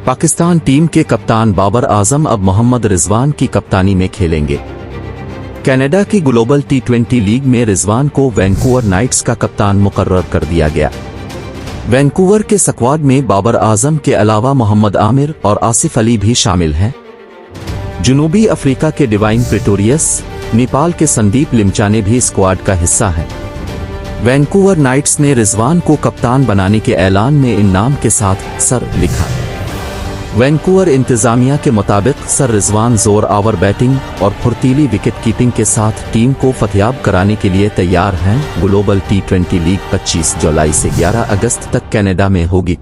Pakistan team के कप्तान बाबर आजम अब मोहम्मद रिजवान की कप्तानी में खेलेंगे। कनाडा की ग्लोबल टी20 लीग में रिजवान को वैंकूवर नाइट्स का कप्तान मुकर्रर कर दिया गया। वैंकूवर के स्क्वाड में बाबर आजम के अलावा मोहम्मद आमिर और आसिफ अली भी शामिल हैं। जनूबी अफ्रीका के डिवाइन प्रेटोरियस, नेपाल के संदीप लिमचा ने भी स्क्वाड का हिस्सा हैं। वैंकूवर नाइट्स ने रिजवान को कप्तान बनाने के ऐलान में इन नाम के साथ सर लिखा। वैंकूवर इंतजामिया के मुताबिक सर रिजवान जोर आवर बैटिंग और फुर्तीली विकेट कीपिंग के साथ टीम को फतेयाब कराने के लिए तैयार हैं। ग्लोबल टी20 लीग 25 जुलाई से 11 अगस्त तक कनाडा में होगी।